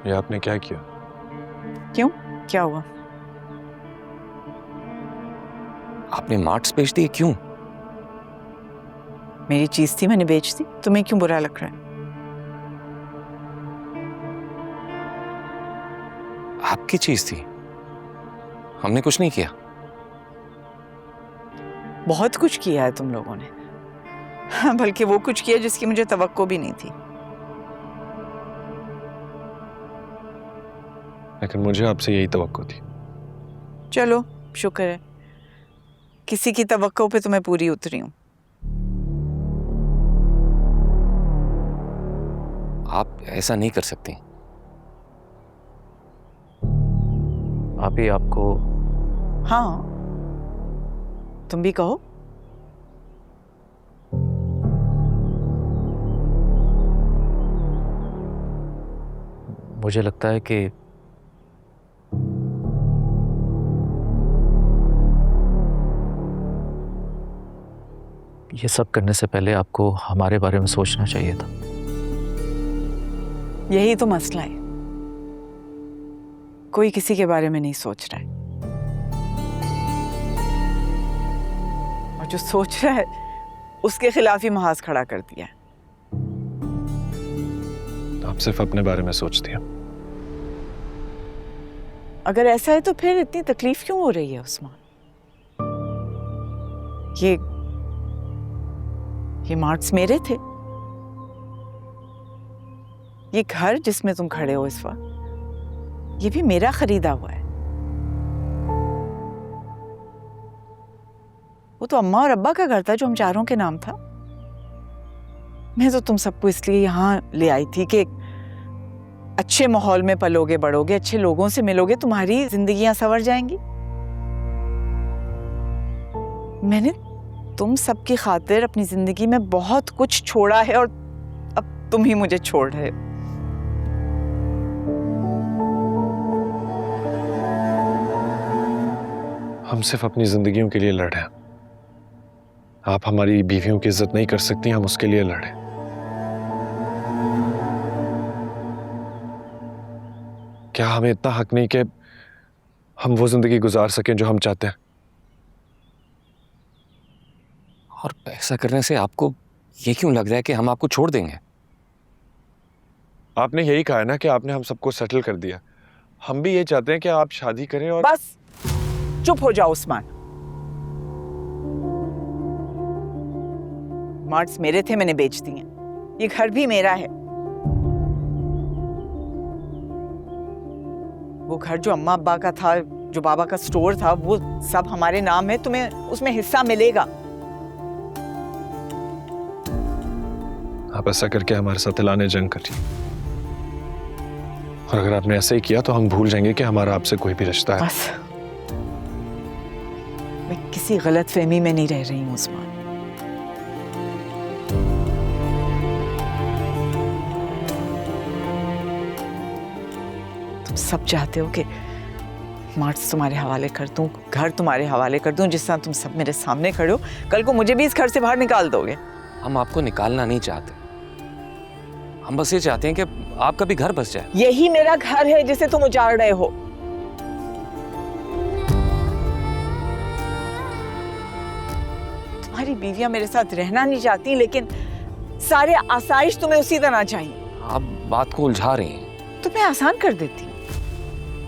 ये आपने क्या किया? क्यों, क्या हुआ? आपने मार्क्स बेच दिए, क्यों? मेरी चीज थी, मैंने बेच दी। तुम्हें क्यों बुरा लग रहा है? आपकी चीज थी, हमने कुछ नहीं किया। बहुत कुछ किया है तुम लोगों ने, बल्कि वो कुछ किया जिसकी मुझे तवक्को भी नहीं थी। लेकिन मुझे आपसे यही तवक्को थी। चलो शुक्र है, किसी की तवक्को पे तुम्हें पूरी उतरी हूं। आप ऐसा नहीं कर सकती। आप ही आपको। हाँ, तुम भी कहो। मुझे लगता है कि ये सब करने से पहले आपको हमारे बारे में सोचना चाहिए था। यही तो मसला है, कोई किसी के बारे में नहीं सोच रहा है, और जो सोच रहा है उसके खिलाफ ही महाज खड़ा कर दिया है। आप सिर्फ अपने बारे में सोचती हैं। अगर ऐसा है तो फिर इतनी तकलीफ क्यों हो रही है उस्मान? ये मार्क्स मेरे थे, ये घर जिसमें तुम खड़े हो इस वक्त, ये भी मेरा खरीदा हुआ है। वो तो अम्मा और अब्बा का घर था जो हम चारों के नाम था। मैं तो तुम सबको इसलिए यहाँ ले आई थी कि अच्छे माहौल में पलोगे बढ़ोगे, अच्छे लोगों से मिलोगे, तुम्हारी जिंदगियां संवर जाएंगी। मैंने तुम सबकी खातिर अपनी जिंदगी में बहुत कुछ छोड़ा है, और अब तुम ही मुझे छोड़ रहे हो। हम सिर्फ अपनी जिंदगियों के लिए लड़े हैं। आप हमारी बीवियों की इज्जत नहीं कर सकती, हम उसके लिए लड़े। क्या हमें इतना हक नहीं कि हम वो जिंदगी गुजार सकें जो हम चाहते हैं? और ऐसा करने से आपको ये क्यों लग रहा है कि हम आपको छोड़ देंगे? आपने यही कहा है ना कि आपने हम सबको सेटल कर दिया। हम भी ये चाहते हैं कि आप शादी करें। और बस चुप हो जाओ उस्मान। मार्क्स मेरे थे, मैंने बेच दिए। ये घर भी मेरा है। वो घर जो अम्मा अब्बा का था, जो बाबा का स्टोर था, वो सब हमारे नाम है। तुम्हें उसमें हिस्सा मिलेगा। आप ऐसा करके हमारे साथ ऐलान जंग करिए, और अगर आपने ऐसा ही किया तो हम भूल जाएंगे कि हमारा आपसे कोई भी रिश्ता है। बस, मैं किसी गलत फहमी में नहीं रह रही हूँ उस्मान। तुम सब चाहते हो कि मार्क्स तुम्हारे हवाले कर दूं, घर तुम्हारे हवाले कर दूं, जिस तरह तुम सब मेरे सामने खड़े हो। कल को मुझे भी इस घर से बाहर निकाल दोगे। हम आपको निकालना नहीं चाहते, हम बस ये चाहते हैं कि आपका भी घर बस जाए। यही मेरा घर है जिसे तुम उजाड़ रहे हो। तुम्हारी बीवियां मेरे साथ रहना नहीं चाहती, लेकिन सारे आसाइश तुम्हें उसी तरह चाहिए। आप बात को उलझा रही हैं। तो मैं आसान कर देती हूँ।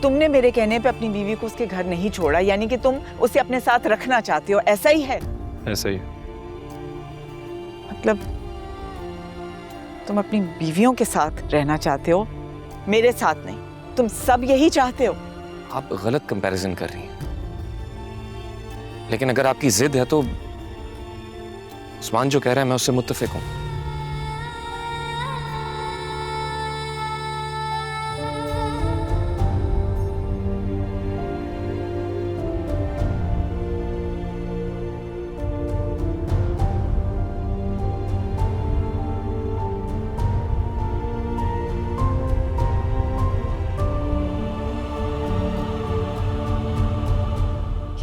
तुमने मेरे कहने पे अपनी बीवी को उसके घर नहीं छोड़ा, यानी कि तुम उसे अपने साथ रखना चाहते हो। ऐसा ही है? ऐसा ही है। मतलब तुम अपनी बीवियों के साथ रहना चाहते हो, मेरे साथ नहीं। तुम सब यही चाहते हो। आप गलत कंपैरिजन कर रही हैं। लेकिन अगर आपकी जिद है तो उस्मान जो कह रहा है मैं उससे मुत्तफिक हूं।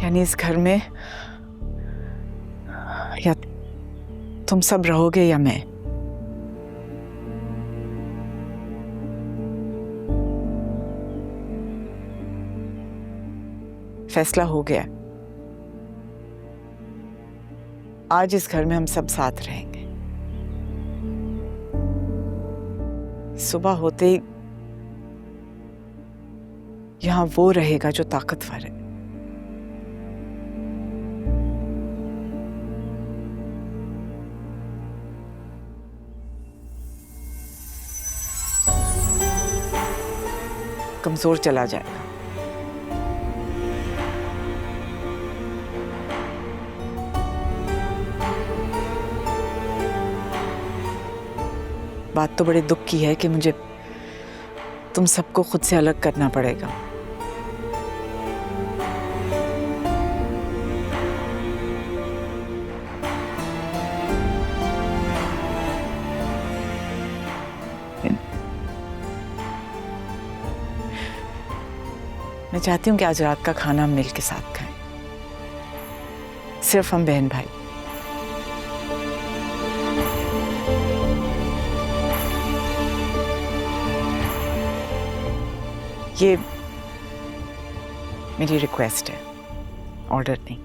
यानी इस घर में या तुम सब रहोगे या मैं। फैसला हो गया। आज इस घर में हम सब साथ रहेंगे। सुबह होते ही यहां वो रहेगा जो ताकतवर है। कमजोर चला जाएगा। बात तो बड़े दुख की है कि मुझे तुम सबको खुद से अलग करना पड़ेगा। मैं चाहती हूँ कि आज रात का खाना हम मिल के साथ खाएं, सिर्फ हम बहन भाई। ये मेरी रिक्वेस्ट है, ऑर्डर नहीं।